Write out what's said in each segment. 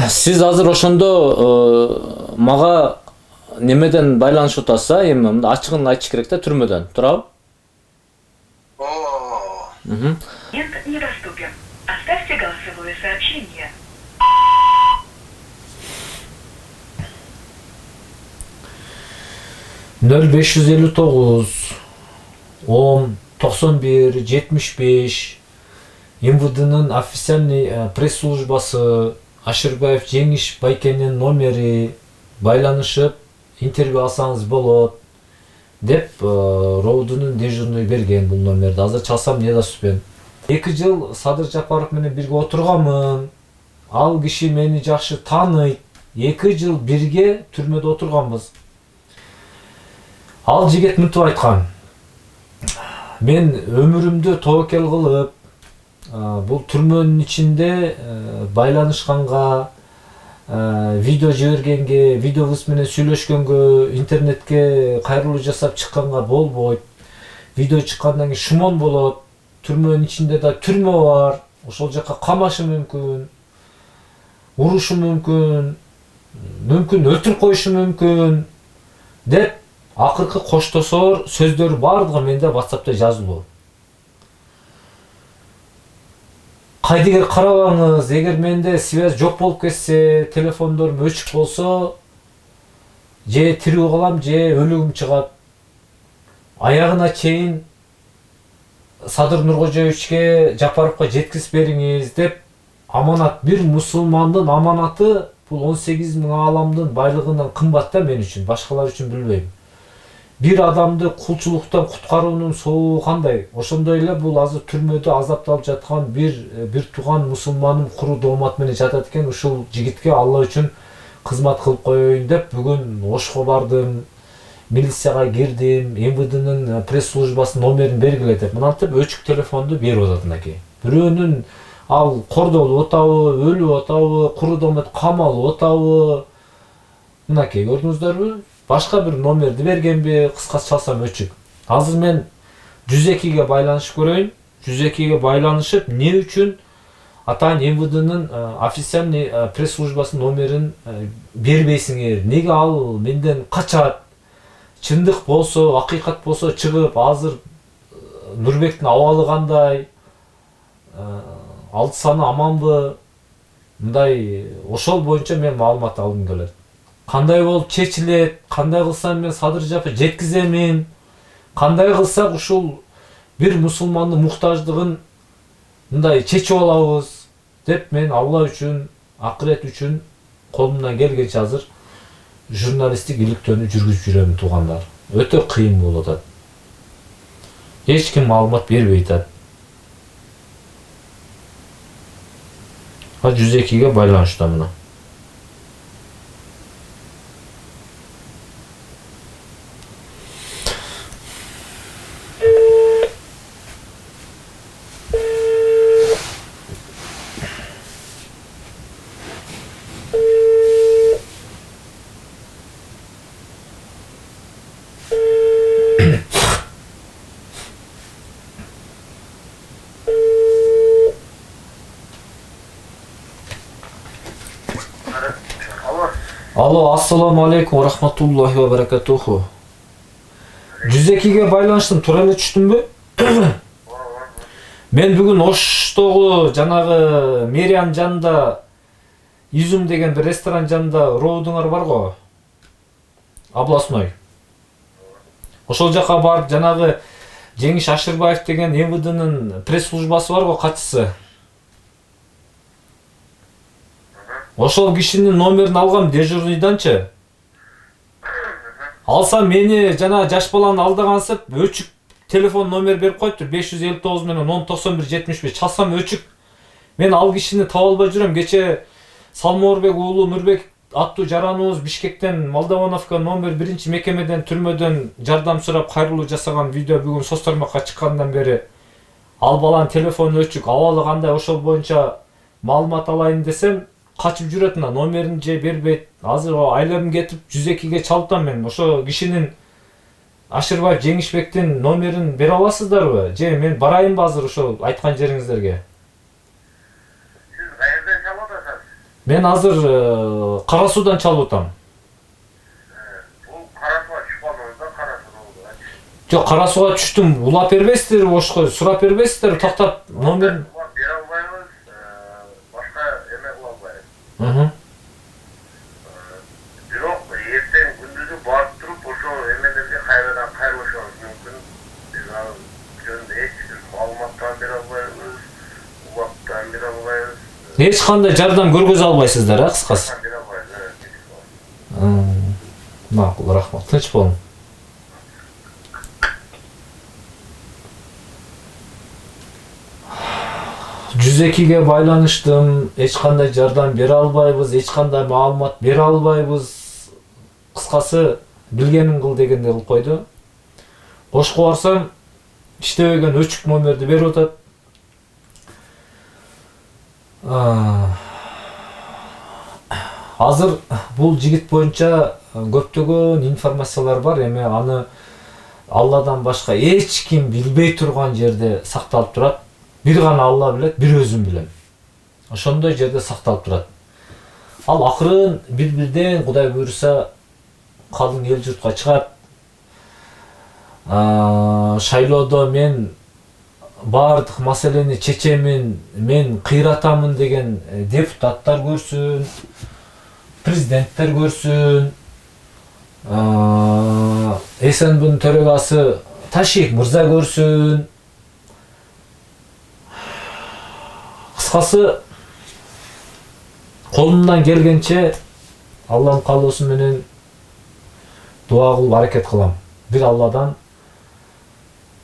Сиз азыр ошондо мага немеден байланышып атасыз, эми мындай ачыгын айтыш керек да, түрмөдөн. Туурабы? Клиент недоступен. Оставьте голосовое сообщение. Нөл 559 10 91 75 МВДнын официальный пресс-службасы Ашырбаев Жеңиш Байкенин номери байланышып интервью алсаңыз болот деп роудунун дежурный берген бул номерди. Азыр чалсам недоступен. 2 жыл Садыр Жапаров менен бирге отурганмын. Ал киши мени жакшы тааныйт. 2 жыл бирге түрмөдө отурганбыз. Ал жигит мынтип айткан. Мен өмүрүмдү тобокел кылып, бул түрмөнүн ичинде байланышканга, видео жибергенге, видеобуз менен сүйлөшкөнгө, интернетке кайрылуу жасап чыкканга болбойт. Видео чыккандан кийин шумон болот. Түрмөнүн ичинде да түрмө бар. Ошол жака камашы мүмкүн. Урушу мүмкүн. Мүмкүн өлтүрүп коюшу мүмкүн деп акыркы коштосоор сөздөр бардыгы менде WhatsApp'та жазылуу. Кайдыгер карабаңыз, эгер менде связь жок болуп кетсе, телефондорум өчүк болсо, же тирүү калам, же өлүгүм чыгат. Аягына чейин Садыр Нуркожоевичке, Жапаровго жеткизип бериңиз деп аманат. Бир мусулмандын аманаты бул 18 000 аламдын байлыгынан кымбат да мен үчүн, башкалар үчүн билбейм. Бир адамды кулчулуктан куткаруунун соогу кандай? Ошондой эле бул азыр түрмөдө азапталып жаткан бир тууган мусулманым куру доомат менен жатат экен. Ушул жигитке Алла үчүн кызмат кылып коеюн деп бүгүн Ошко бардым, милицияга кирдим, МВДнын пресс-службасынын номерин бергиле деп. Мынантип өчүк телефонду берип атат мынакей. Бирөөнүн ал кордолуп атабы, өлүп атабы, куру доомат камалып атабы? Мынакей, көрдүңүздөрбү? Башка бир номерди бергенби, кыскасы чалсам өчүк. Азыр мен 102ге байланышып көрөйүн. 102ге байланышып, не үчүн атайын МВДнын официальный пресс-службасынын номерин бербейсиңер? Неге ал менден качат? Чындык болсо, акыйкат болсо чыгып, азыр Нурбектин абалы кандай? Алты саны аманбы? Мындай ошол боюнча мен маалымат алгым келет. Кандай болуп чечилет, кандай кылсам мен Садыр Жапаров жеткиземин, кандай кылсак ушул бир мусулмандын муктаждыгын мындай чечип алабыз деп мен Алла үчүн, акырет үчүн колумдан келгенче азыр журналисттик иликтөөнү жүргүзүп жүрөм туугандар. Өтө кыйын болуп атат. Эч ким маалымат бербей атат. 102ге байланышта мына. Алло, ассаламу алейкум, рахматуллахи ва баракатуху. 102ге байланыштым, туура эле түштүмбү? Мен бүгүн Оштогу жанагы мэриянын жанында Изюм деген бир ресторан жанында роудуңар бар го? Областной. Ошол жака барып жанагы Жеңиш Ашырбаев деген МВДнын пресс-службасы бар го, катчысы. Ошол кишинин номерин алгам дежурныйданчы. Алсам мени жана жаш баланы алдагансып өчүк телефон номер берип коюптур. 559 менен 1091 75. Чалсам өчүк. Мен ал кишини таба албай жүрөм. Кече Салмоорбек уулу Нурбек аттуу жараныбыз Бишкектен Молдовановка номер 1 мекемеден түрмөдөн жардам сурап кайрылуу жасаган видео бүгүн соц тармакка чыккандан бери ал баланын телефону өчүк. Абалы кандай, ошол боюнча маалымат алайын десем качып жүрөт, номерин же бербейт. Азыр айлабым кетип 102ге чалыптам мен. Ошо кишинин Ашырбаев Жеңишбектин номерин бере аласыздарбы? Же мен барайынбы азыр ошо айткан жериңиздерге? Сиз каерден чалып атасыз? Мен азыр Кара Суудан чалып атам. Бул Карасууга түшпөдүңүз да, Карасуу болду. Жок, Кара Сууга түштүм. Улап бербейсиздер, ошко сурап бербейсиздер, токтоп номерин. Бере албайбыз, башка эме кыла албайбыз. Бирок эртең күндүзү барып туруп ошо эмелерге кайрадан кайрылышыбыз мүмкүн. Биз ал жөнүндө эч бир маалыматтан бере албайбыз, улаптан бере албайбыз. Эч кандай жардам көргөзө албайсыздар, кыскасы. Бере албайбыз, Макул, рахмат. Тынч болуң. Жүз экиге байланыштым, эч кандай жардам бере албайбыз, эч кандай маалымат бере албайбыз. Кыскасы, билгениң кыл дегенде кылып койду. Ошко барсам, иштебеген өчүк номерди берип атат. Азыр бул жигит боюнча көптөгөн информациялар бар, эми аны Алладан башка эч ким билбей турган жерде сакталып турат. Бир гана Алла билет, бир өзүм билем. Ошондой жерде сакталып турат. Ал акырын бир-бирден Кудай буйруса калың эл журтка чыгат. Шайлоодо мен баардык маселени чечемин, мен кыйратамын деген депутаттар көрсүн, президенттер көрсүн, СНБнын төрөгасы Ташиев мырза көрсүн. Кыскасы, колумдан келгенче Алланын каалоосу менен дуа кылып аракет кылам. Бир Алладан,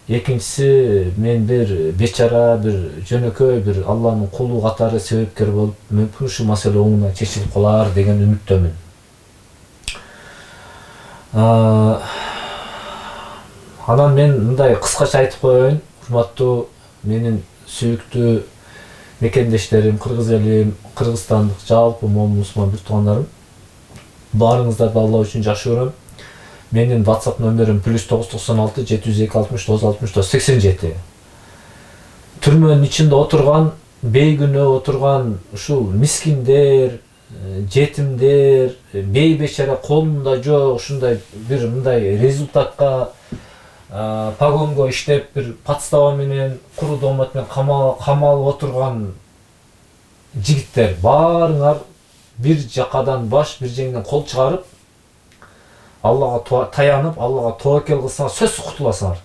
экинчиси мен бир бечара, бир жөнөкөй, бир Алланын кулу катары себепкер болуп, мүмкүн ушул маселе оңунан чечилип калар деген үмүттөмүн. Анан мен мындай кыскача айтып коеюн, урматтуу менин сүйүктүү мекендештерим, кыргыз элим, кыргызстандык жалпы момун-мусулман бир туугандарым. Баарыңыздарды Алла үчүн жакшы көрөм. Менин WhatsApp номерим +996 702 69 64 87. Түрмөнүн ичинде отурган, бейгүнөө отурган ушул мискиндер, жетимдер, бей бечара колунда жок ушундай бир мындай результатка погонго иштеп бир подстава менен, куру доомат менен камалып отурган жигиттер баарыңар бир жакадан баш, бир жеңден кол чыгарып, Аллага таянып, Аллага тоокел кылсаңар сөзсүз кутуласыңар.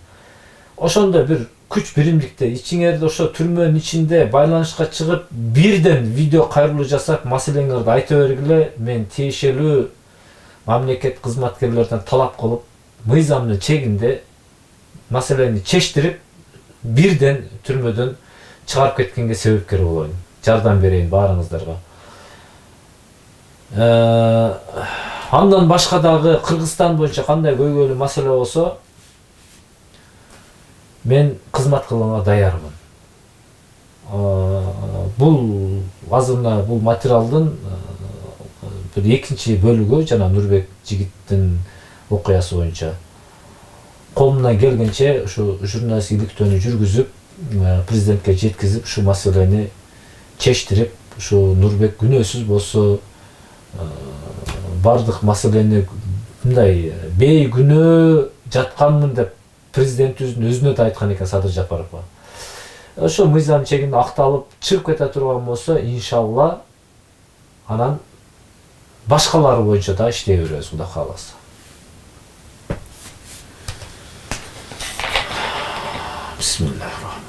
Ошондой бир күч биримдикте ичиңерде ошо түрмөнүн ичинде байланышка чыгып, бирден видео кайрылуу жасап, маселеңерди айта бергиле. Мен тиешелүү мамлекет кызматкерлерден талап кылып, мыйзамдын чегинде маселени чечтирип, бирден түрмөдөн чыгарып кеткенге себепкер болоюн. Жардам берейин баарыңыздарга. Андан башка дагы Кыргызстан боюнча кандай көйгөйлүү маселе болсо, мен кызмат кылууга даярмын. Бул азырына бул материалдын бир экинчи бөлүгү жана Нурбек жигиттин окуясы боюнча колумдан келгенче ушу журналистик иликтөөнү жүргүзүп, президентке жеткизип, ушу маселени чечтирип, ушу Нурбек күнөөсүз болсо, бардык маселени мындай бейгүнөө жатканмын деп президентибиздин өзүнө да айткан экен Садыр Жапаров. Ошо мыйзам чегинде акталып чыгып кете турган болсо, иншалла анан башкалары боюнча да иштей беребиз, Кудай кааласа. Bismillahirrahmanirrahim.